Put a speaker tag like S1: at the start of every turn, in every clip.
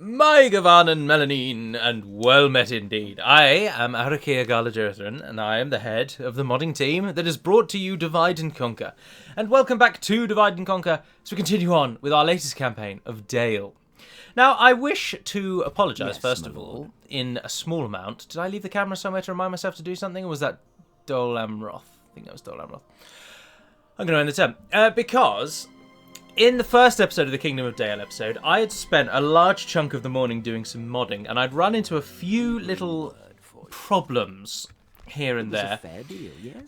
S1: My Gavanan Melanine, and well met indeed. I am Arakea Galajerthran, and I am the head of the modding team that has brought to you Divide and Conquer. And welcome back to Divide and Conquer as we continue on with our latest campaign of Dale. Now, I wish to apologise, first of all, in a small amount. Did I leave the camera somewhere to remind myself to do something, or was that Dol Amroth? I think that was Dol Amroth. I'm going to end the term. Because in the first episode of the Kingdom of Dale episode, I had spent a large chunk of the morning doing some modding, and I'd run into a few little problems here and there.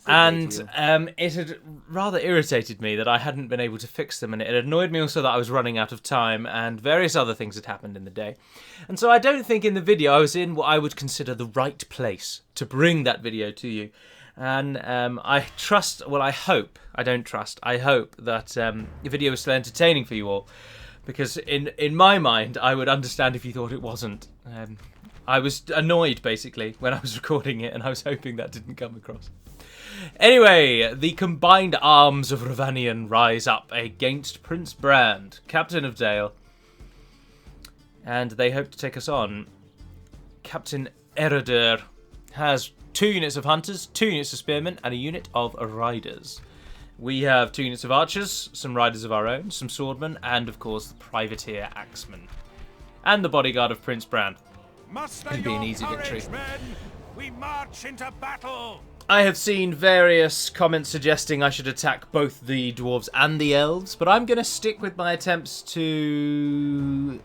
S1: And it had rather irritated me that I hadn't been able to fix them, and it annoyed me also that I was running out of time, and various other things had happened in the day. And so I don't think in the video I was in what I would consider the right place to bring that video to you. And I trust, well, I hope that the video was still entertaining for you all, because in my mind I would understand if you thought it wasn't. I was annoyed basically when I was recording it, and I was hoping that didn't come across. Anyway, the combined arms of Ravanian rise up against Prince Brand, Captain of Dale, and they hope to take us on. Captain Eredur has 2 units of hunters, 2 units of spearmen, and a unit of riders. We have 2 units of archers, some riders of our own, some swordmen, and of course the privateer axeman. And the bodyguard of Prince Brand. It'll be an easy victory.
S2: We march into battle.
S1: I have seen various comments suggesting I should attack both the dwarves and the elves, but I'm going to stick with my attempts to,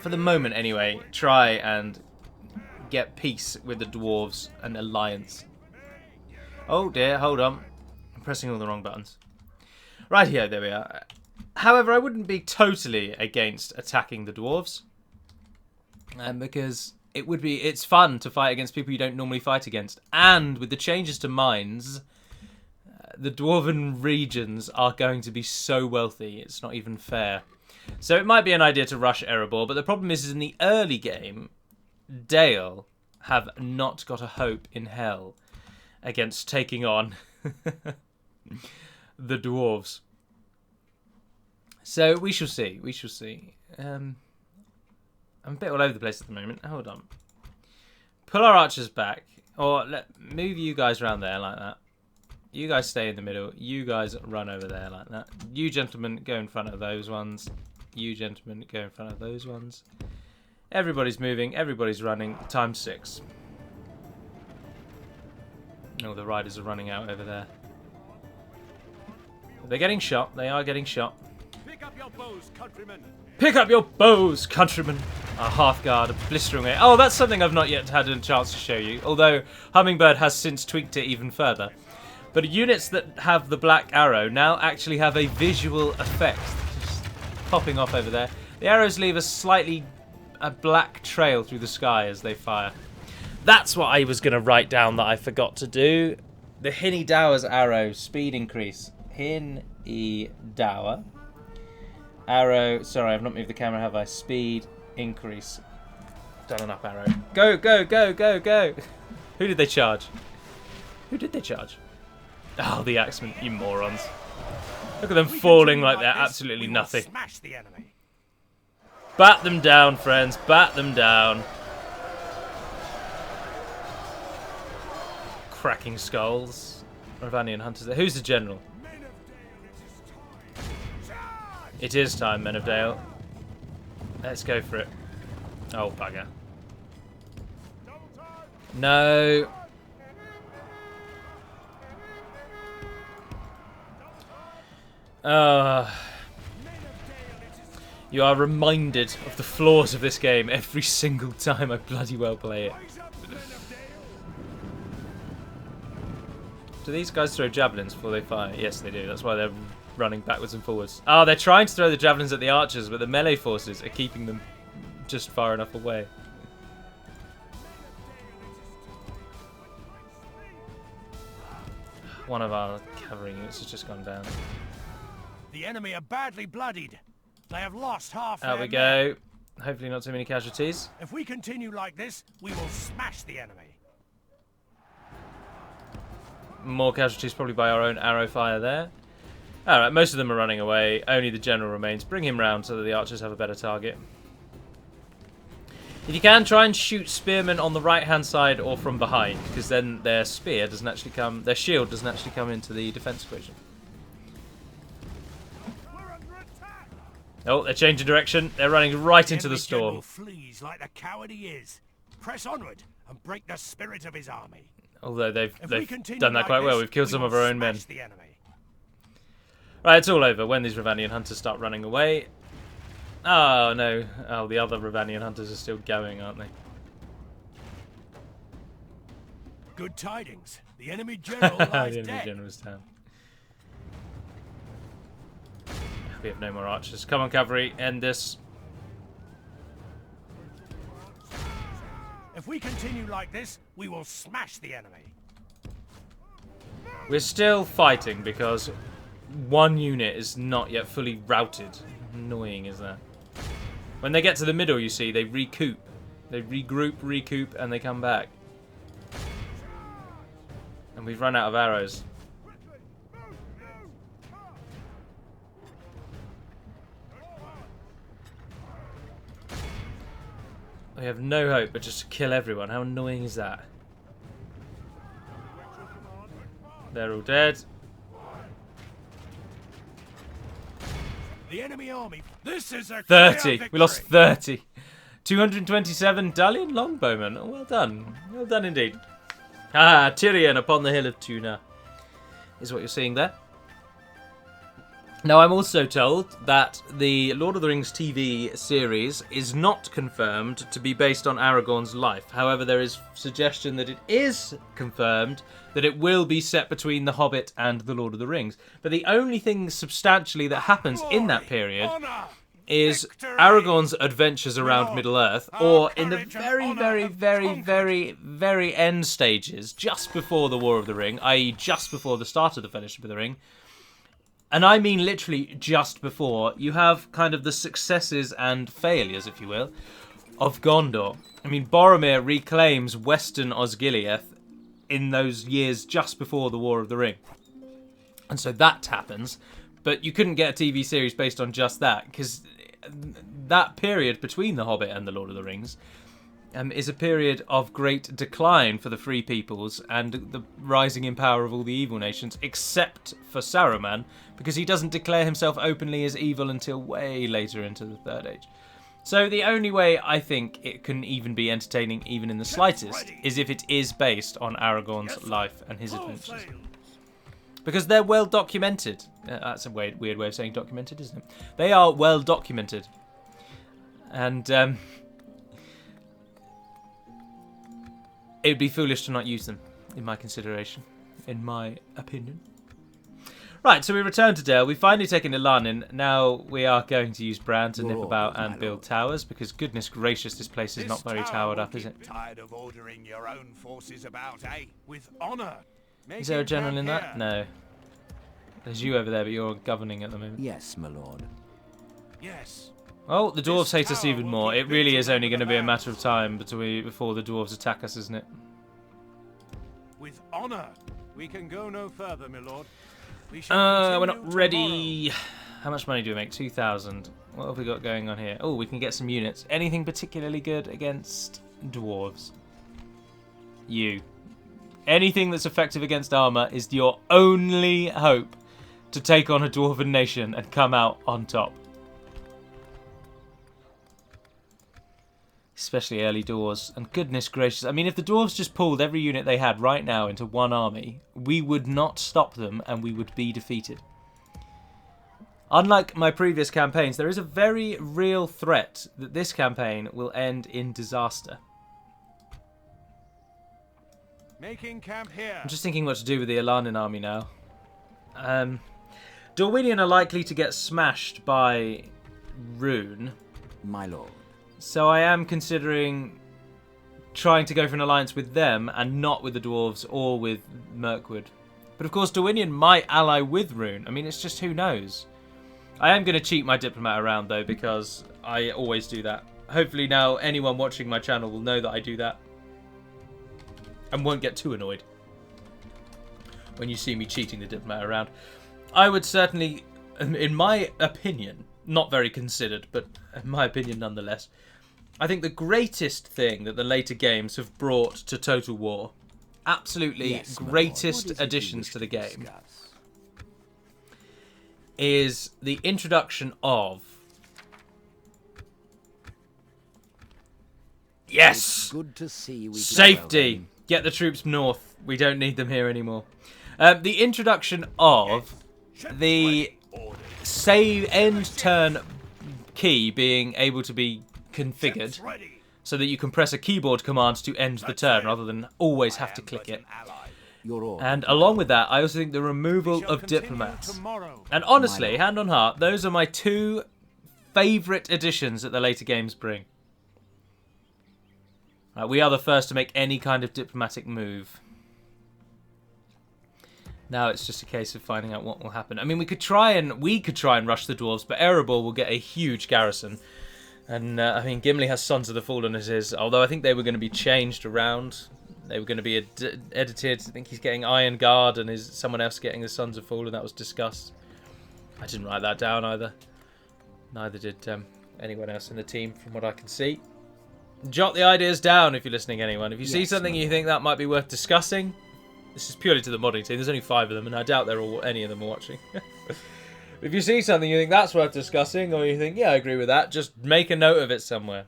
S1: for the moment anyway, try and get peace with the dwarves and alliance. Oh dear, hold on. I'm pressing all the wrong buttons. Right here, there we are. However, I wouldn't be totally against attacking the dwarves, because it's fun to fight against people you don't normally fight against. And with the changes to mines, the dwarven regions are going to be so wealthy, it's not even fair. So it might be an idea to rush Erebor, but the problem is in the early game, Dale have not got a hope in hell against taking on the dwarves. So we shall see. We shall see. I'm a bit all over the place at the moment. Hold on. Pull our archers back, or move you guys around there like that. You guys stay in the middle. You guys run over there like that. You gentlemen go in front of those ones. You gentlemen go in front of those ones. Everybody's moving, everybody's running, times 6. Oh, the riders are running out over there. They're getting shot, they are getting shot.
S2: Pick up your bows, countrymen.
S1: Pick up your bows, countrymen! A Hearthguard, a blistering way. Oh, that's something I've not yet had a chance to show you, although Hummingbird has since tweaked it even further. But units that have the black arrow now actually have a visual effect. Just popping off over there. The arrows leave a black trail through the sky as they fire. That's what I was going to write down that I forgot to do. The Hinny Dower's arrow, speed increase. Hinny Dower. Arrow, sorry, I've not moved the camera, have I? Speed increase. Done enough arrow. Go, go, go, go, go. Who did they charge? Who did they charge? Oh, the axemen, you morons. Look at them falling like they're absolutely nothing.
S2: Smash the enemy.
S1: Bat them down, friends. Bat them down. Cracking skulls. Ravanian hunters there. Who's the general? It is time, Men of Dale. Let's go for it. Oh, bugger. No. You are reminded of the flaws of this game every single time I bloody well play it. Do these guys throw javelins before they fire? Yes, they do. That's why they're running backwards and forwards. Oh, they're trying to throw the javelins at the archers, but the melee forces are keeping them just far enough away. One of our cavalry units has just gone down.
S2: The enemy are badly bloodied. They have lost half
S1: There
S2: their
S1: we go. Hopefully not too many casualties.
S2: If we continue like this, we will smash the enemy.
S1: More casualties probably by our own arrow fire there. Alright, most of them are running away. Only the general remains. Bring him round so that the archers have a better target. If you can, try and shoot spearmen on the right-hand side or from behind, because then their spear doesn't actually come, their shield doesn't actually come into the defense equation. Oh, they're changing direction. They're running right into the storm.
S2: Flees like the coward he is. Press onward and break the spirit of his army.
S1: Although they've done that quite well. We've killed some of our own men.
S2: The enemy.
S1: Right, it's all over when these Ravanian hunters start running away. Oh, no. Oh, the other Ravanian hunters are still going, aren't they?
S2: Good tidings. The enemy general lies
S1: The enemy
S2: dead.
S1: general's down. We have no more archers. Come on, cavalry, end this.
S2: If we continue like this, we will smash the enemy.
S1: We're still fighting because one unit is not yet fully routed. Annoying is that. When they get to the middle, you see, they recoup. They regroup, recoup, and they come back. And we've run out of arrows. We have no hope but just to kill everyone. How annoying is that? They're all dead.
S2: The enemy army. This is a
S1: 30.
S2: clear
S1: We lost
S2: victory.
S1: 30. 227 Dalian longbowmen. Oh, well done. Well done indeed. Ah, Tyrion upon the hill of Tuna is what you're seeing there. Now, I'm also told that the Lord of the Rings TV series is not confirmed to be based on Aragorn's life. However, there is suggestion that it is confirmed that it will be set between The Hobbit and The Lord of the Rings. But the only thing substantially that happens in that period is Aragorn's adventures around Middle-earth, or in the very end stages, just before the War of the Ring, i.e. just before the start of the Fellowship of the Ring. And I mean literally just before, you have kind of the successes and failures, if you will, of Gondor. I mean, Boromir reclaims Western Osgiliath in those years just before the War of the Ring. And so that happens, but you couldn't get a TV series based on just that, because that period between The Hobbit and The Lord of the Rings is a period of great decline for the Free Peoples and the rising in power of all the evil nations, except for Saruman, because he doesn't declare himself openly as evil until way later into the Third Age. So the only way I think it can even be entertaining, even in the slightest, is if it is based on Aragorn's life and his adventures. Because they're well documented. That's a weird way of saying documented, isn't it? They are well documented. And it would be foolish to not use them, in my consideration, in my opinion. Right, so we return to Dale. We've finally taken Ilanin. Now we are going to use Bran to nip about and build towers, because goodness gracious, this place is not very towered up, is it?
S2: Tired of ordering your own forces about, eh? With honor.
S1: Is there a general in that? No. There's you over there, but you're governing at the moment.
S3: Yes, my lord.
S2: Yes.
S1: Oh, the dwarves hate us even more. It really is only going to be a matter of time before the dwarves attack us, isn't it?
S2: With honor. We can go no further, my lord.
S1: We're not ready. How much money do we make? 2,000. What have we got going on here? Oh, we can get some units. Anything particularly good against dwarves? You. Anything that's effective against armor is your only hope to take on a dwarven nation and come out on top. Especially early doors. And goodness gracious, I mean, if the dwarves just pulled every unit they had right now into one army, we would not stop them and we would be defeated. Unlike my previous campaigns, there is a very real threat that this campaign will end in disaster.
S2: Making camp here.
S1: I'm just thinking what to do with the Ilanin army now. Dorwinian are likely to get smashed by Rune.
S3: My lord.
S1: So I am considering trying to go for an alliance with them and not with the dwarves or with Mirkwood. But of course Dorwinian might ally with Rune. I mean, it's just who knows. I am going to cheat my diplomat around though, because I always do that. Hopefully now anyone watching my channel will know that I do that. And won't get too annoyed when you see me cheating the diplomat around. I would certainly, in my opinion, not very considered, but in my opinion nonetheless, I think the greatest thing that the later games have brought to Total War, absolutely
S3: Yes, my lord.
S1: greatest
S3: What is it you
S1: additions
S3: wish
S1: to the game,
S3: discuss?
S1: is the introduction of... Yes!
S3: It's good to see we
S1: Safety!
S3: well,
S1: Get the troops north. We don't need them here anymore. The introduction of the save end turn key being able to be configured
S2: Ready.
S1: so that you can press a keyboard command to end the turn rather than always have to click it.
S3: your order.
S1: And along with that, I also think the removal of diplomats. And honestly, hand on heart, those are my two favourite additions that the later games bring. We are the first to make any kind of diplomatic move. Now it's just a case of finding out what will happen. I mean, we could try and rush the dwarves, but Erebor will get a huge garrison. And I mean, Gimli has Sons of the Fallen as his, although I think they were going to be changed around. They were going to be edited. I think he's getting Iron Guard and someone else getting the Sons of Fallen. That was discussed. I didn't write that down either. Neither did anyone else in the team, from what I can see. Jot the ideas down if you're listening, anyone. If you see something you think that might be worth discussing, this is purely to the modding team. There's only 5 of them, and I doubt any of them are watching. If you see something you think that's worth discussing, or you think, yeah, I agree with that, just make a note of it somewhere.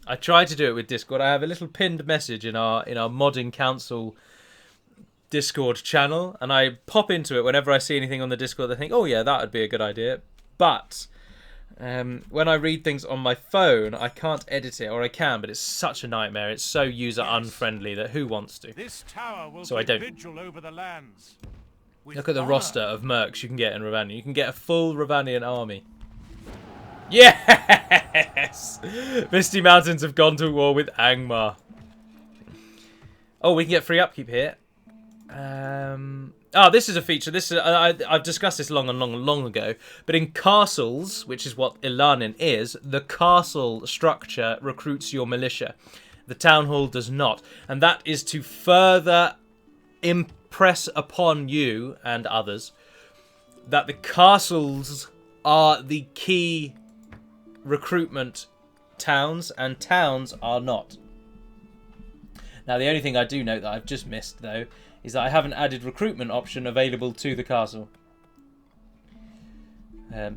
S1: I try to do it with Discord. I have a little pinned message in our modding council Discord channel, and I pop into it whenever I see anything on the Discord. I think, oh yeah, that would be a good idea. But when I read things on my phone, I can't edit it, or I can, but it's such a nightmare. It's so user unfriendly that who wants to?
S2: This tower will
S1: So I don't.
S2: vigil over the lands.
S1: Look at the roster of mercs you can get in Ravania. You can get a full Ravanian army. Yes! Misty Mountains have gone to war with Angmar. Oh, we can get free upkeep here. This is a feature. I've discussed this long ago. But in castles, which is what Ilanin is, the castle structure recruits your militia. The town hall does not. And that is to further impress upon you and others that the castles are the key recruitment towns, and towns are not. Now, the only thing I do note that I've just missed, though, is that I haven't added recruitment option available to the castle.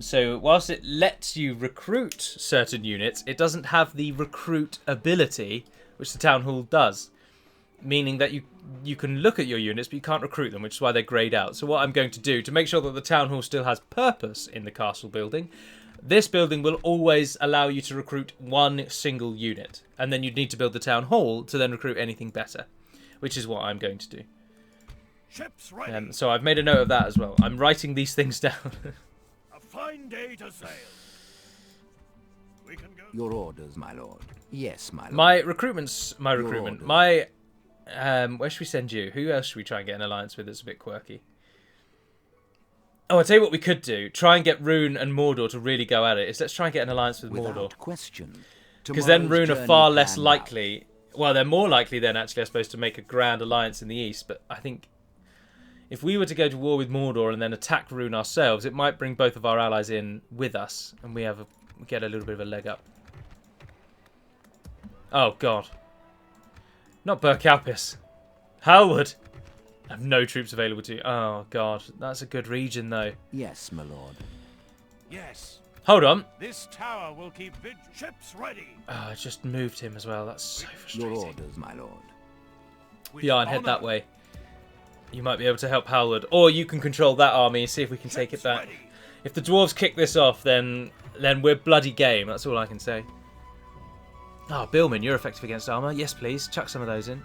S1: So whilst it lets you recruit certain units, it doesn't have the recruit ability, which the town hall does. Meaning that you can look at your units, but you can't recruit them, which is why they're greyed out. So what I'm going to do, to make sure that the town hall still has purpose in the castle building, this building will always allow you to recruit one single unit. And then you'd need to build the town hall to then recruit anything better, which is what I'm going to do.
S2: Ships ready.
S1: So I've made a note of that as well. I'm writing these things down.
S2: A fine day to sail. We can go.
S3: Your orders, my lord. Yes, my lord.
S1: My recruitment.
S3: orders.
S1: Where should we send you? Who else should we try and get an alliance with that's a bit quirky? Oh, I'll tell you what we could do. Try and get Rune and Mordor to really go at it. Let's try and get an alliance with Mordor.
S3: Without question.
S1: Because then
S3: Tomorrow's
S1: Rune are
S3: journey
S1: far less
S3: planned
S1: likely... Well, they're more likely then, actually, I suppose, to make a grand alliance in the east. But I think if we were to go to war with Mordor and then attack Rune ourselves, it might bring both of our allies in with us. And we get a little bit of a leg up. Oh, God. Not Burkalpis. Halwood. I have no troops available to you. Oh, God. That's a good region, though.
S3: Yes, my lord.
S2: Yes.
S1: Hold on.
S2: This tower will keep ships ready.
S1: Oh, I just moved him as well. That's so frustrating.
S3: Your orders, my lord.
S2: With
S1: Yeah, and head
S2: honor.
S1: that way. You might be able to help Halwood. Or you can control that army and see if we can take it
S2: Ships
S1: back.
S2: ready.
S1: If the dwarves kick this off, then we're bloody game. That's all I can say. Oh, Billman, you're effective against armour. Yes, please. Chuck some of those in.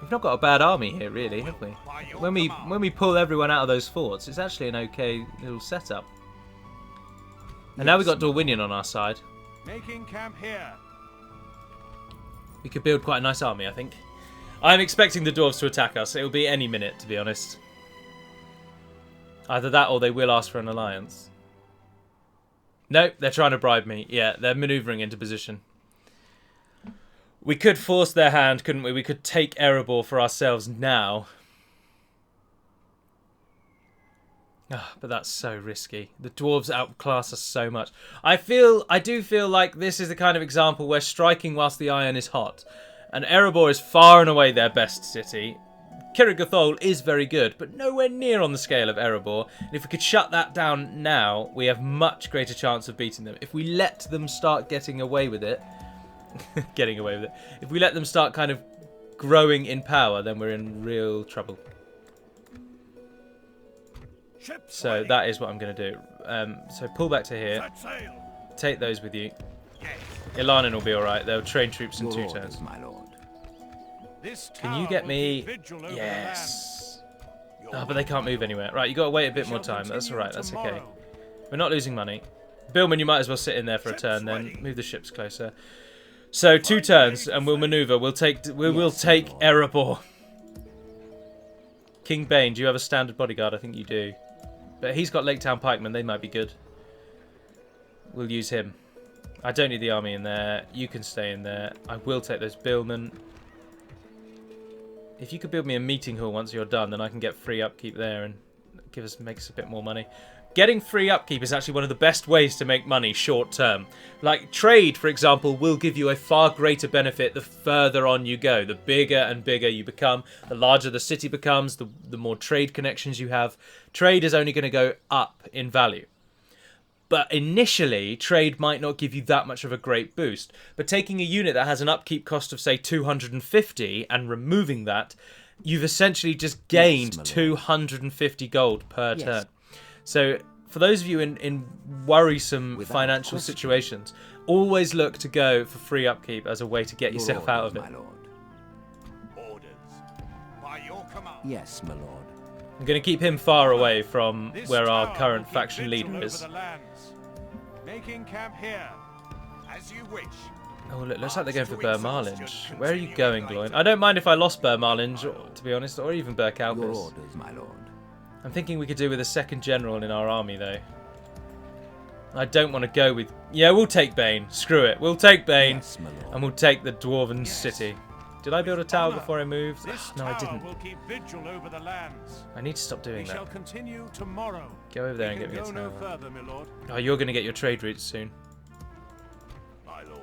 S1: We've not got a bad army here, really, have we?
S2: By your
S1: When
S2: command.
S1: we pull everyone out of those forts, it's actually an okay little setup. And now we've got Dorwinion on our side.
S2: Making camp here.
S1: We could build quite a nice army, I think. I'm expecting the dwarves to attack us. It'll be any minute, to be honest. Either that or they will ask for an alliance. Nope, they're trying to bribe me. Yeah, they're manoeuvring into position. We could force their hand, couldn't we? We could take Erebor for ourselves now. But that's so risky. The dwarves outclass us so much. I do feel like this is the kind of example where striking whilst the iron is hot. And Erebor is far and away their best city. Kirit Gathol is very good, but nowhere near on the scale of Erebor. And if we could shut that down now, we have much greater chance of beating them. If we let them start getting away with it, if we let them start kind of growing in power, then we're in real trouble. So that is what I'm going to do. So pull back to here. Take those with you. Ilanin will be alright. They'll train troops in 2 turns.
S3: My lord.
S1: Can you get me... Yes. Oh, but they can't move anywhere. Right, you got to wait a bit more time. That's alright. That's okay. We're not losing money. Billman, you might as well sit in there for a turn then. Move the ships closer. So 2 turns and we'll maneuver. We'll take Erebor. King Bane, do you have a standard bodyguard? I think you do. But he's got Lake Town pikemen. They might be good. We'll use him. I don't need the army in there. You can stay in there. I will take those billmen. If you could build me a meeting hall once you're done, then I can get free upkeep there and make us a bit more money. Getting free upkeep is actually one of the best ways to make money short term. Like trade, for example, will give you a far greater benefit the further on you go. The bigger and bigger you become, the larger the city becomes, the more trade connections you have. Trade is only going to go up in value. But initially, trade might not give you that much of a great boost. But taking a unit that has an upkeep cost of, say, 250 and removing that, you've essentially just gained 250 gold per turn. So for those of you in worrisome financial situations, always look to go for free upkeep as a way to get yourself out of it.
S3: My lord.
S2: Orders. By your command.
S3: Yes, my lord.
S1: I'm going to keep him far away from where our current faction leader is.
S2: Making camp here, as you wish.
S1: Oh, look, looks like they're going for Burmarlinge. Where are you going, Gloin? I don't mind if I lost Burmarlinge, to be honest, or even
S3: Your
S1: Burkalpis.
S3: orders, my lord.
S1: I'm thinking we could do with a second general in our army, though. I don't want to go with... Yeah, we'll take Bane. Screw it. We'll take Bane,
S3: Yes, my lord.
S1: and we'll take the Dwarven city. Did I build a tower before I moved? No, I didn't.
S2: Will keep vigil over the lands.
S1: I need to stop doing
S2: We shall
S1: that.
S2: continue tomorrow.
S1: Go over there and
S2: We
S1: get me a
S2: can go no
S1: tower.
S2: further, my lord.
S1: Oh, you're going to get your trade routes soon.
S2: My lord.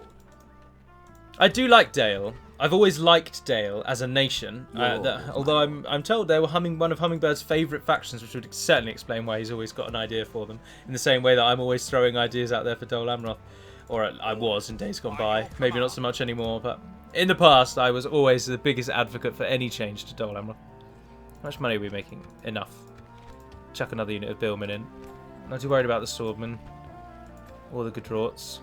S1: I do like Dale. I've always liked Dale as a nation. Although I'm told they were one of Hummingbird's favourite factions, which would certainly explain why he's always got an idea for them. In the same way that I'm always throwing ideas out there for Dol Amroth. Or I was in days gone by. Maybe not so much anymore, but in the past I was always the biggest advocate for any change to Dol Amroth. How much money are we making? Enough. Chuck another unit of Billmen in. Not too worried about the Swordmen. Or the Godrorts.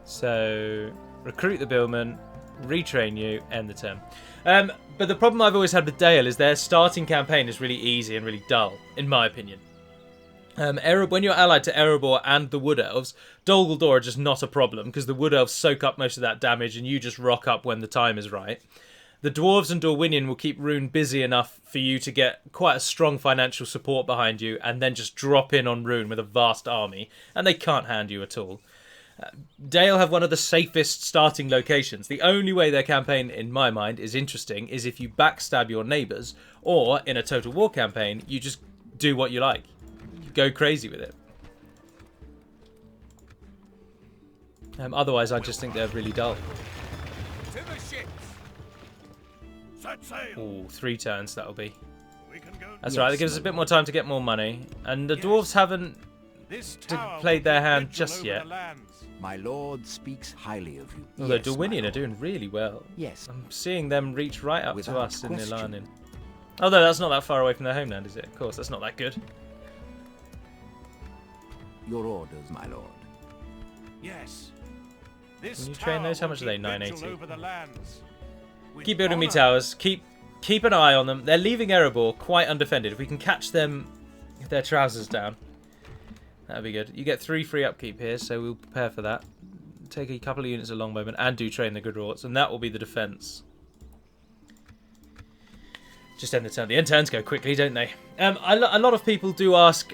S1: So, recruit the Billmen, retrain you, end the turn. But the problem I've always had with Dale is their starting campaign is really easy and really dull, in my opinion. When you're allied to Erebor and the Wood Elves, Dol Guldur are just not a problem, because the Wood Elves soak up most of that damage and you just rock up when the time is right. The Dwarves and Dorwinion will keep Rune busy enough for you to get quite a strong financial support behind you and then just drop in on Rune with a vast army, and they can't hand you at all. Dale have one of the safest starting locations. The only way their campaign, in my mind, is interesting is if you backstab your neighbours, or in a Total War campaign, you just do what you like. You go crazy with it. Otherwise, I just think they're really dull.
S2: To the ships. Set sail.
S1: Ooh, 3 turns that'll be.
S2: We can go.
S1: That's right, that gives us a bit more time to get more money. And the dwarves haven't
S2: This tower
S1: played
S2: will
S1: their
S2: keep
S1: hand
S2: vigil
S1: just
S2: over
S1: yet.
S2: the lands.
S3: My lord speaks highly of you.
S1: Although
S3: Yes, my
S1: Dorwinion are
S3: lord.
S1: doing really well.
S3: Yes.
S1: I'm seeing them reach right up to
S3: Without
S1: us in
S3: question.
S1: Ilanin. Although that's not that far away from their homeland, is it? Of course, that's not that good.
S3: Your orders, my lord.
S2: Yes. This
S1: Can you train those? How
S2: tower
S1: much are
S2: will
S1: they?
S2: keep
S1: 980.
S2: vigil over the lands. With
S1: Keep building me
S2: honour.
S1: towers. Keep an eye on them. They're leaving Erebor quite undefended. If we can catch them with their trousers down, that'd be good. You get 3 free upkeep here, so we'll prepare for that. Take a couple of units of longbowmen and do train the Godrorts, and that will be the defence. Just end the turn. The end turns go quickly, don't they? A lot of people do ask,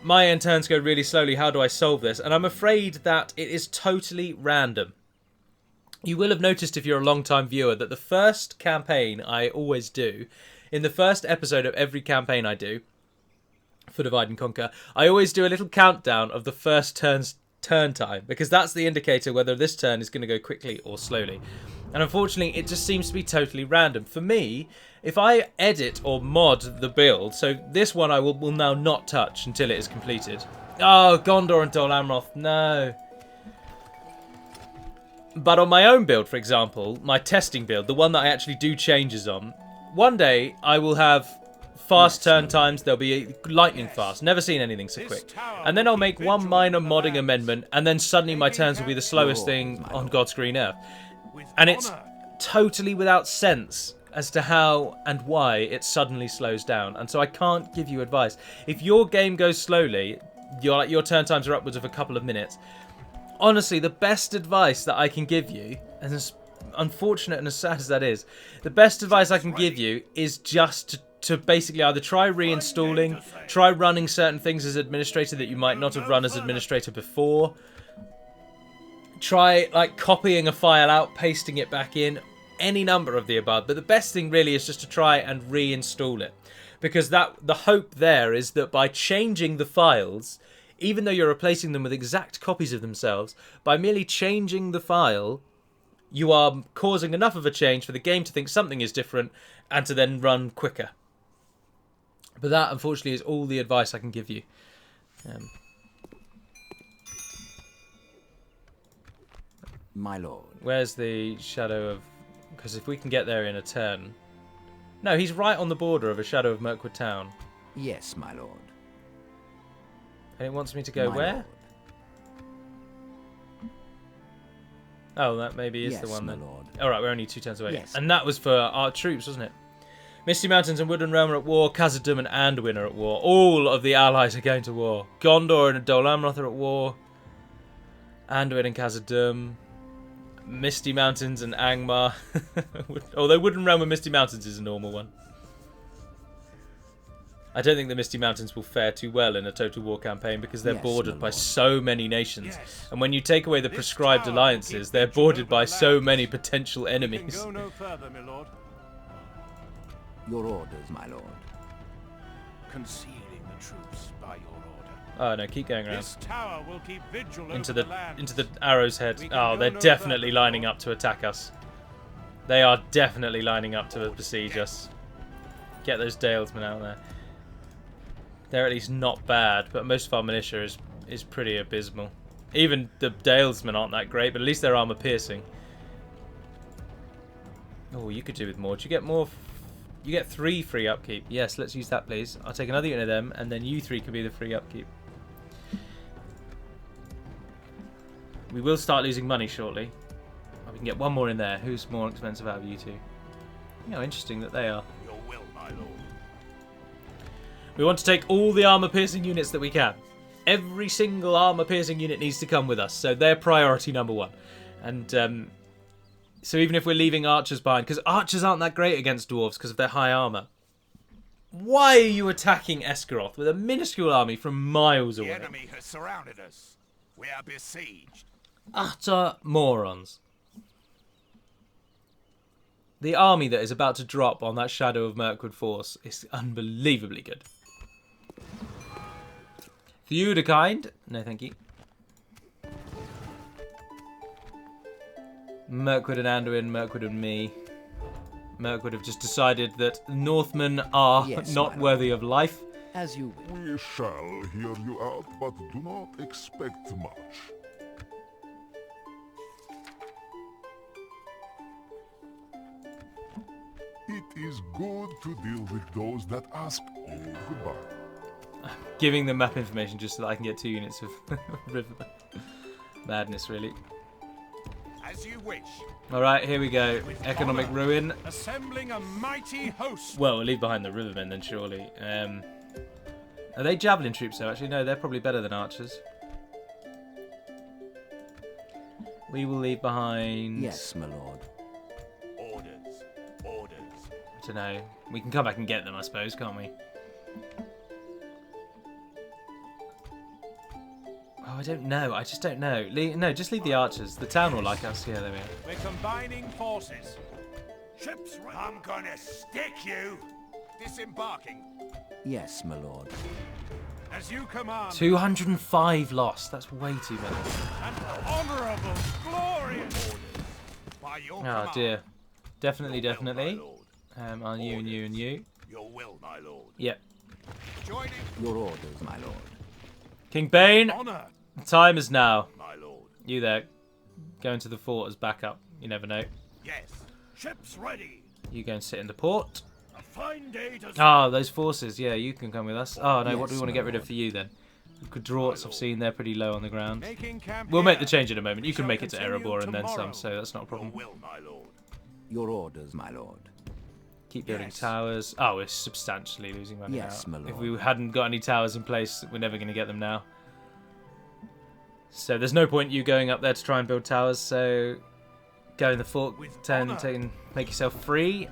S1: my end turns go really slowly, how do I solve this? And I'm afraid that it is totally random. You will have noticed if you're a long-time viewer that the first campaign I always do in the first episode of every campaign I do for Divide and Conquer, I always do a little countdown of the first turn time, because that's the indicator whether this turn is going to go quickly or slowly. And unfortunately, it just seems to be totally random. For me, if I edit or mod the build, so this one I will now not touch until it is completed. Oh, Gondor and Dol Amroth, no. But on my own build, for example, my testing build, the one that I actually do changes on, one day I will have fast turn times, they'll be lightning fast. Never seen anything so quick. And then I'll make one minor modding amendment, and then suddenly my turns will be the slowest thing on God's green earth. And it's totally without sense as to how and why it suddenly slows down. And so I can't give you advice. If your game goes slowly, your turn times are upwards of a couple of minutes. Honestly, the best advice that I can give you, and as unfortunate and as sad as that is, the best advice I can give you is just to basically either try reinstalling, try running certain things as administrator that you might not have run as administrator before. Try like copying a file out, pasting it back in, any number of the above. But the best thing really is just to try and reinstall it. Because the hope there is that by changing the files, even though you're replacing them with exact copies of themselves, by merely changing the file, you are causing enough of a change for the game to think something is different and to then run quicker. But that, unfortunately, is all the advice I can give you.
S3: My lord.
S1: Where's the shadow of... Because if we can get there in a turn... No, he's right on the border of a shadow of Mirkwood Town.
S3: Yes, my lord.
S1: And it wants me to go
S3: My
S1: where?
S3: lord.
S1: Oh, that maybe is
S3: Yes,
S1: the one
S3: my
S1: then.
S3: lord.
S1: Alright, we're only 2 turns away.
S3: Yes.
S1: And that was for our troops, wasn't it? Misty Mountains and Woodland Realm are at war. Khazad-dûm and Anduin are at war. All of the allies are going to war. Gondor and Dol Amroth are at war. Anduin and Khazad-dûm. Misty Mountains and Angmar. Although Woodland Realm and Misty Mountains is a normal one. I don't think the Misty Mountains will fare too well in a Total War campaign because they're
S3: Yes,
S1: bordered
S3: my
S1: by
S3: lord.
S1: so many nations.
S2: Yes.
S1: And when you take away the
S2: This
S1: prescribed
S2: tower will
S1: alliances,
S2: keep
S1: they're
S2: vigil
S1: bordered
S2: over
S1: by
S2: the
S1: so
S2: land.
S1: many potential
S2: We can
S1: enemies.
S2: go no further, my lord.
S3: Your orders, my lord.
S2: Concealing the troops by your order.
S1: Oh no, keep going around.
S2: This tower will keep vigil
S1: Into
S2: over
S1: the
S2: land.
S1: into the arrow's head.
S2: We can
S1: Oh,
S2: go
S1: they're
S2: no
S1: definitely
S2: further,
S1: lining
S2: Lord.
S1: up to attack us. They are definitely lining up to besiege us. Get those Dalesmen out there. They're at least not bad, but most of our militia is pretty abysmal. Even the Dalesmen aren't that great, but at least they're armor piercing. Oh, you could do with more. Do you get more? You get 3 free upkeep. Yes, let's use that, please. I'll take another unit of them, and then you 3 can be the free upkeep. We will start losing money shortly. Oh, we can get one more in there. Who's more expensive out of you 2? You know, interesting that they are.
S2: Your will, my lord.
S1: We want to take all the armor-piercing units that we can. Every single armor-piercing unit needs to come with us, so they're priority number 1. And so even if we're leaving archers behind, because archers aren't that great against dwarves because of their high armor. Why are you attacking Esgaroth with a minuscule army from miles
S2: The
S1: away?
S2: enemy has surrounded us. We are besieged.
S1: Utter morons. The army that is about to drop on that Shadow of Mirkwood force is unbelievably good. Theudekind? No, thank you. Mirkwood and Anduin, Mirkwood and me. Mirkwood have just decided that Northmen are
S3: Yes,
S1: not
S3: my
S1: worthy of life.
S3: As you will.
S4: We shall hear you out, but do not expect much. It is good to deal with those that ask. Oh, goodbye.
S1: Giving them map information just so that I can get 2 units of river. Madness, really.
S2: As you wish.
S1: Alright, here we go.
S2: With
S1: Economic
S2: honor.
S1: ruin.
S2: Assembling a mighty host.
S1: Well, we'll leave behind the rivermen then, surely. Are they javelin troops though? Actually, no, they're probably better than archers. We will leave behind...
S3: Yes, my lord.
S2: Orders. Orders.
S1: I don't know. We can come back and get them, I suppose, can't we? Oh, I don't know. I just don't know. No, just leave the archers. The town will like us. Yeah, there we are.
S2: We're combining forces. Ships. I'm gonna stick you. Disembarking.
S3: Yes, my lord.
S2: As you command.
S1: 205 lost. That's way too many.
S2: An honourable, glorious orders. By your
S1: Oh
S2: command.
S1: dear. Definitely,
S2: Your will,
S1: definitely.
S2: my lord.
S1: On you and you and you.
S2: Your will, my lord.
S1: Yep.
S2: Joining.
S3: Your orders, my lord.
S1: King Bane,
S2: Honour,
S1: the time is now.
S2: my lord.
S1: You there. Go into the fort as backup. You never know.
S2: Yes. Ships ready.
S1: You go and sit in the port.
S2: A fine day to
S1: Ah, those forces. Yeah, you can come with us. Oh, no, what do we
S3: Yes,
S1: want to
S3: my
S1: get rid of
S3: lord.
S1: for you then? Draughts I've seen, they're pretty low on the ground.
S2: making camp.
S1: We'll make the
S2: here.
S1: change in a moment. You can
S2: Shall
S1: make it to
S2: continue
S1: Erebor and then
S2: tomorrow.
S1: some, so that's not a problem.
S2: Your will, my lord.
S3: Your orders, my lord.
S1: Keep building
S2: Yes.
S1: towers. Oh, we're substantially losing money
S3: Yes,
S1: now.
S3: my
S1: If
S3: lord.
S1: we hadn't got any towers in place, we're never going to get them now. So there's no point you going up there to try and build towers, so go in the fort,
S2: With
S1: make yourself free.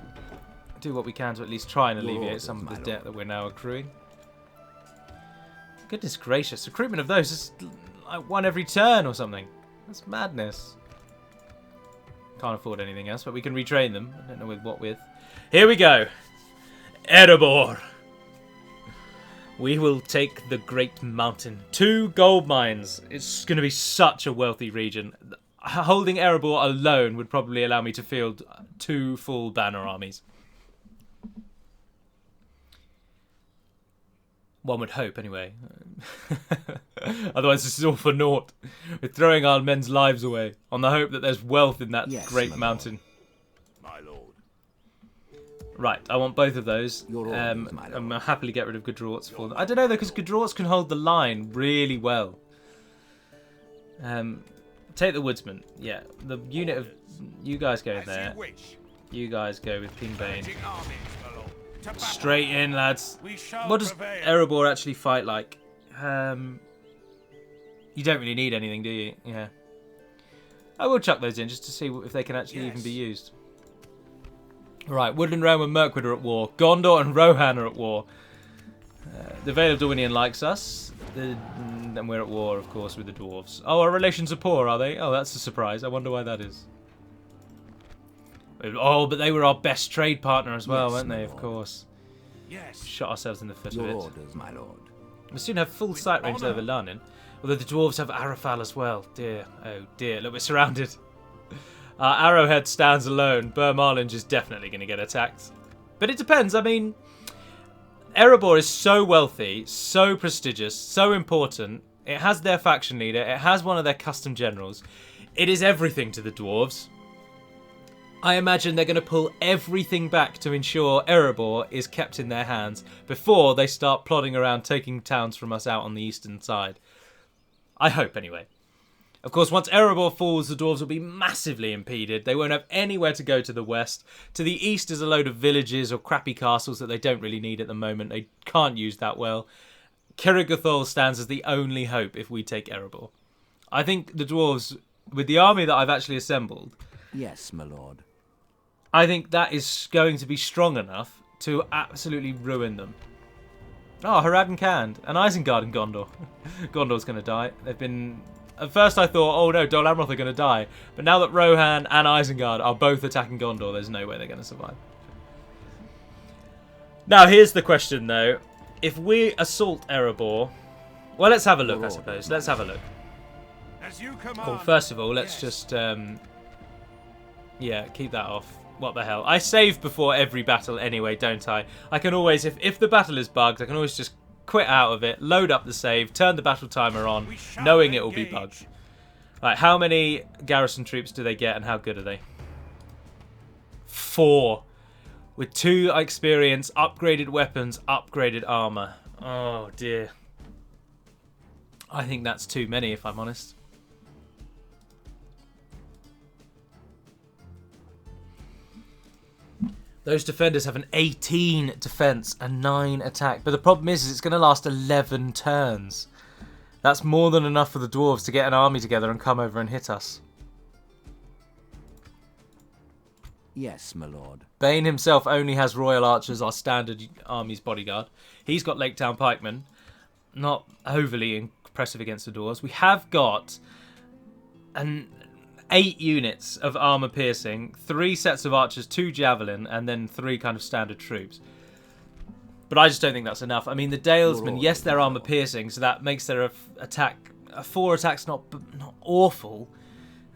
S1: Do what we can to at least try and
S3: Your
S1: alleviate
S3: orders,
S1: some of the
S3: my
S1: debt
S3: lord.
S1: that we're now accruing. Goodness gracious, recruitment of those is like one every turn or something. That's madness. Can't afford anything else, but we can retrain them. I don't know with what with. Here we go. Erebor. We will take the Great Mountain. 2 gold mines. It's going to be such a wealthy region. Holding Erebor alone would probably allow me to field 2 full banner armies. One would hope, anyway. Otherwise, this is all for naught. We're throwing our men's lives away on the hope that there's wealth in that
S3: Yes,
S1: great
S3: my
S1: mountain.
S2: My lord.
S1: Right, I want both of those.
S3: Your orders, my
S1: I'm
S3: lord.
S1: happily get rid of Gudrauts for them. I don't know though, because Gudrauts can hold the line really well. Take the Woodsman. Yeah, the unit of you guys go in
S2: As
S1: there.
S2: you wish.
S1: You guys go with King Bane.
S2: Urging armies, my lord. To battle.
S1: Straight in, lads.
S2: We shall
S1: What does
S2: prevail.
S1: Erebor actually fight like? You don't really need anything, do you? Yeah. I will chuck those in just to see if they can actually even be used. Right, Woodland Realm and Mirkwood are at war. Gondor and Rohan are at war. The Vale of Dornian likes us. Then we're at war, of course, with the dwarves. Oh, our relations are poor, are they? Oh, that's a surprise. I wonder why that is. Oh, but they were our best trade partner as well,
S3: Yes,
S1: weren't
S3: my
S1: they? Of
S3: lord.
S1: course.
S2: Yes.
S1: Shot ourselves in the foot
S3: Your
S1: of it.
S3: orders, my lord.
S1: We'll soon have full sight range
S2: honour.
S1: over Larnin. Although the dwarves have Arafal as well. Dear, oh dear. Look, we're surrounded. Arrowhead stands alone. Burmarlinge is definitely going to get attacked. But it depends. I mean, Erebor is so wealthy, so prestigious, so important. It has their faction leader. It has one of their custom generals. It is everything to the dwarves. I imagine they're going to pull everything back to ensure Erebor is kept in their hands before they start plodding around taking towns from us out on the eastern side. I hope, anyway. Of course, once Erebor falls, the dwarves will be massively impeded. They won't have anywhere to go to the west. To the east is a load of villages or crappy castles that they don't really need at the moment. They can't use that well. Kirrigathol stands as the only hope if we take Erebor. I think the dwarves, with the army that I've actually assembled,
S3: Yes, my lord.
S1: I think that is going to be strong enough to absolutely ruin them. Oh, Harad and Khand, and Isengard and Gondor. Gondor's going to die. They've been... At first I thought, oh no, Dol Amroth are going to die. But now that Rohan and Isengard are both attacking Gondor, there's no way they're going to survive. Now, here's the question, though. If we assault Erebor... Well, let's have a look, I suppose. Let's have a look.
S2: As you command.
S1: Well, first of all, let's just... yeah, keep that off. What the hell? I save before every battle anyway, don't I? I can always, if the battle is bugged, I can always just quit out of it, load up the save, turn the battle timer on,
S2: We shall
S1: knowing it will be
S2: engage.
S1: bugged. Right, how many garrison troops do they get and how good are they? 4. With 2 experience, upgraded weapons, upgraded armor. Oh dear. I think that's too many, if I'm honest. Those defenders have an 18 defense and 9 attack. But the problem is it's going to last 11 turns. That's more than enough for the dwarves to get an army together and come over and hit us.
S3: Yes, my lord.
S1: Bane himself only has Royal Archers, our standard army's bodyguard. He's got Lake Town Pikemen. Not overly impressive against the dwarves. We have got an 8 units of armor piercing, 3 sets of archers, 2 javelin, and then 3 kind of standard troops. But I just don't think that's enough. I mean, the Dalesmen, yes, they're armor piercing, so that makes their attack, a 4 attack's not awful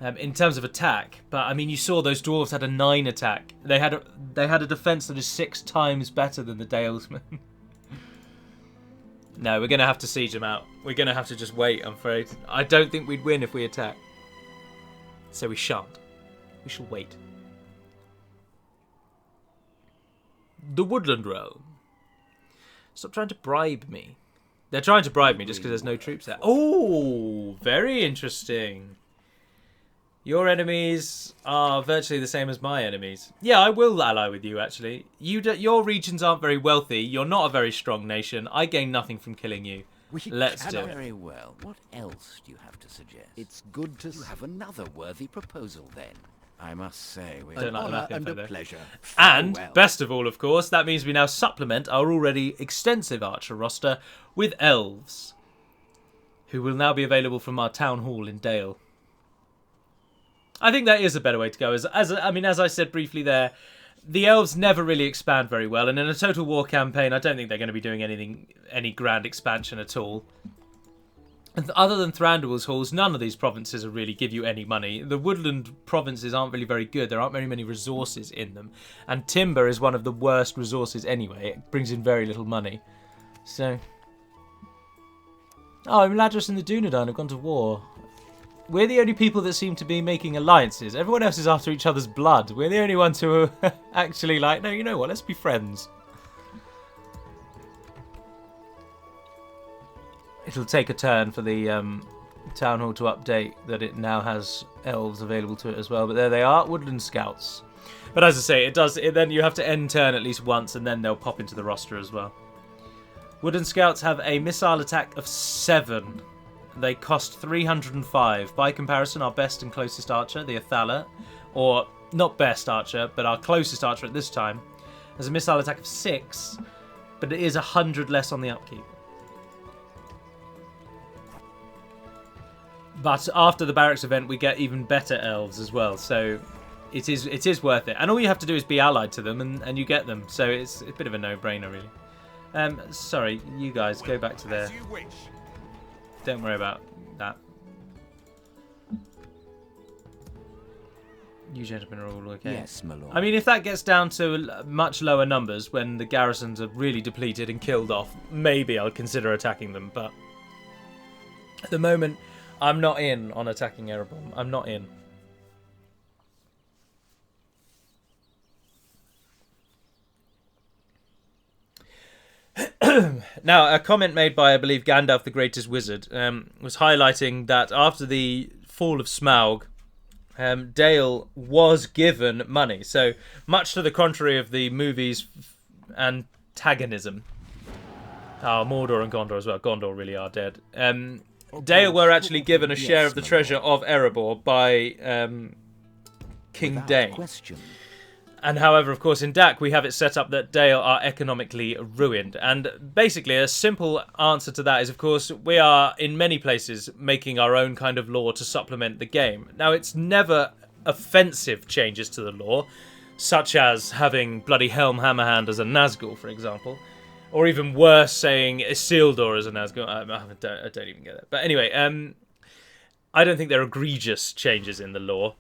S1: in terms of attack. But I mean, you saw those dwarves had a 9 attack. They had a defense that is 6 times better than the Dalesmen. No, we're gonna have to siege them out. We're gonna have to just wait, I'm afraid. I don't think we'd win if we attack. So we shan't. We shall wait. The Woodland Realm. Stop trying to bribe me. They're trying to bribe me just because there's no troops there. Oh, very interesting. Your enemies are virtually the same as my enemies. Yeah, I will ally with you, actually. Your regions aren't very wealthy. You're not a very strong nation. I gain nothing from killing you. Let's do it.
S3: Very well. What else do you have to suggest? It's good to have another worthy proposal, then. I must say, we
S1: don't like the math
S3: and
S1: info
S3: a
S1: there.
S3: pleasure.
S1: And,
S3: Farewell.
S1: best of all, of course, that means we now supplement our already extensive archer roster with elves, who will now be available from our town hall in Dale. I think that is a better way to go. As I said briefly there, the elves never really expand very well, and in a Total War campaign, I don't think they're going to be doing any grand expansion at all. Other than Thranduil's halls, none of these provinces will really give you any money. The woodland provinces aren't really very good. There aren't very many resources in them. And timber is one of the worst resources anyway. It brings in very little money. So... Oh, Ladris and the Dunedain have gone to war. We're the only people that seem to be making alliances. Everyone else is after each other's blood. We're the only ones who are actually like, no, you know what, let's be friends. It'll take a turn for the town hall to update that it now has elves available to it as well. But there they are, woodland scouts. But as I say, then you have to end turn at least once, and then they'll pop into the roster as well. Woodland scouts have a missile attack of 7. They cost 305. By comparison, our best and closest archer, the Athala, or not best archer, but our closest archer at this time, has a missile attack of 6, but it is 100 less on the upkeep. But after the barracks event, we get even better elves as well, so it is worth it. And all you have to do is be allied to them, and you get them. So it's a bit of a no-brainer, really. Sorry, you guys, go back to there.
S2: As you wish.
S1: Don't worry about that. You gentlemen are all okay.
S3: Yes, my lord.
S1: I mean, if that gets down to much lower numbers when the garrisons are really depleted and killed off, maybe I'll consider attacking them. But at the moment, I'm not in on attacking Erebor. I'm not in. Now, a comment made by, I believe, Gandalf the Greatest Wizard was highlighting that after the fall of Smaug, Dale was given money. So, much to the contrary of the movie's antagonism. Oh, Mordor and Gondor as well. Gondor really are dead. Dale were actually given a share of the treasure of Erebor by King Dane.
S3: Question.
S1: And however, of course, in DaC, we have it set up that Dale are economically ruined. And basically, a simple answer to that is, of course, we are, in many places, making our own kind of law to supplement the game. Now, it's never offensive changes to the law, such as having bloody Helm Hammerhand as a Nazgul, for example. Or even worse, saying Isildur as a Nazgul. I don't even get that. But anyway, I don't think they're egregious changes in the law.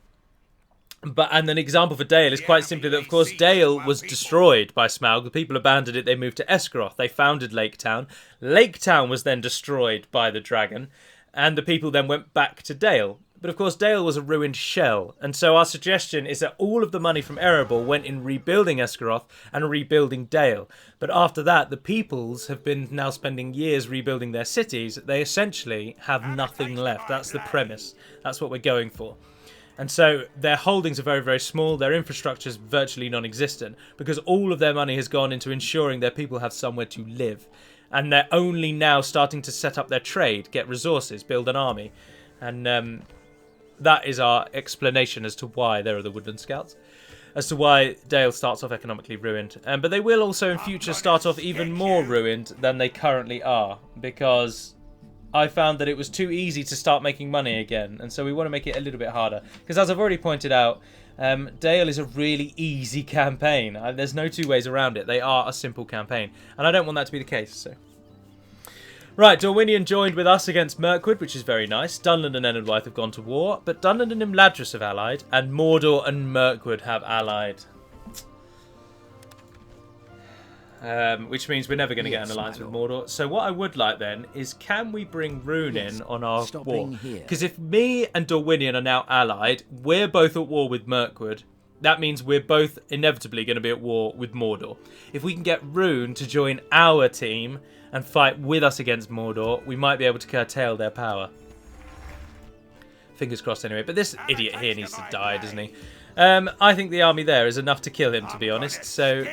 S1: And an example for Dale is quite simply that, of course, Dale was destroyed by Smaug. The people abandoned it. They moved to Esgaroth. They founded Lake Town. Lake Town was then destroyed by the dragon, and the people then went back to Dale. But, of course, Dale was a ruined shell. And so our suggestion is that all of the money from Erebor went in rebuilding Esgaroth and rebuilding Dale. But after that, the peoples have been now spending years rebuilding their cities. They essentially have nothing left. That's the premise. That's what we're going for. And so their holdings are very, very small. Their infrastructure is virtually non-existent because all of their money has gone into ensuring their people have somewhere to live. And they're only now starting to set up their trade, get resources, build an army. And that is our explanation as to why there are the Woodland Scouts. As to why Dale starts off economically ruined. But they will also in future start off even more ruined than they currently are. Because I found that it was too easy to start making money again, and so we want to make it a little bit harder. Because as I've already pointed out, Dale is a really easy campaign. There's no two ways around it. They are a simple campaign, and I don't want that to be the case. So, right, Dorwinion joined with us against Mirkwood, which is very nice. Dunland and Enedwythe have gone to war, but Dunland and Imladris have allied, and Mordor and Mirkwood have allied. Which means we're never going to get an alliance with Mordor. So what I would like then is, can we bring Rune in on our war? Because if me and Dorwinion are now allied, we're both at war with Mirkwood. That means we're both inevitably going to be at war with Mordor. If we can get Rune to join our team and fight with us against Mordor, we might be able to curtail their power. Fingers crossed anyway. But this idiot here needs to die, doesn't he? I think the army there is enough to kill him, to be honest, so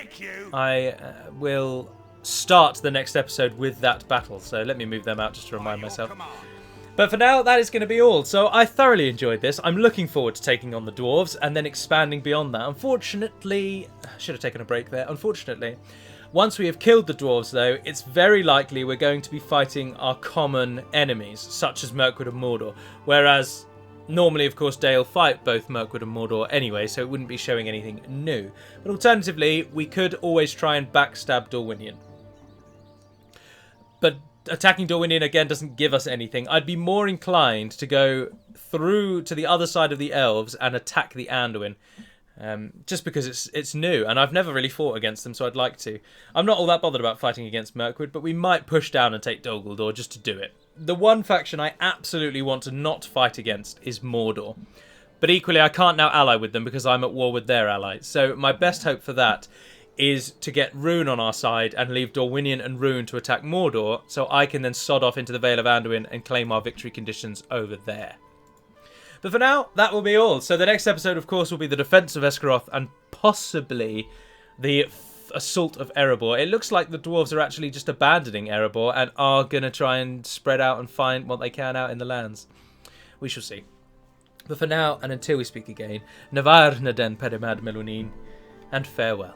S1: I will start the next episode with that battle. So let me move them out just to remind myself. But for now, that is going to be all. So I thoroughly enjoyed this. I'm looking forward to taking on the dwarves and then expanding beyond that. Unfortunately, I should have taken a break there. Unfortunately, once we have killed the dwarves, though, it's very likely we're going to be fighting our common enemies, such as Mirkwood and Mordor, whereas normally, of course, Dale fight both Mirkwood and Mordor anyway, so it wouldn't be showing anything new. But alternatively, we could always try and backstab Dorwinion. But attacking Dorwinion again doesn't give us anything. I'd be more inclined to go through to the other side of the elves and attack the Anduin. Just because it's new, and I've never really fought against them, so I'd like to. I'm not all that bothered about fighting against Mirkwood, but we might push down and take Dol Guldur just to do it. The one faction I absolutely want to not fight against is Mordor. But equally, I can't now ally with them because I'm at war with their allies. So my best hope for that is to get Rune on our side and leave Dorwinion and Rune to attack Mordor, so I can then sod off into the Vale of Anduin and claim our victory conditions over there. But for now, that will be all. So the next episode, of course, will be the defense of Esgaroth and possibly the assault of Erebor. It looks like the dwarves are actually just abandoning Erebor and are going to try and spread out and find what they can out in the lands. We shall see. But for now, and until we speak again, Navar Naden Pedemad Melunin, and farewell.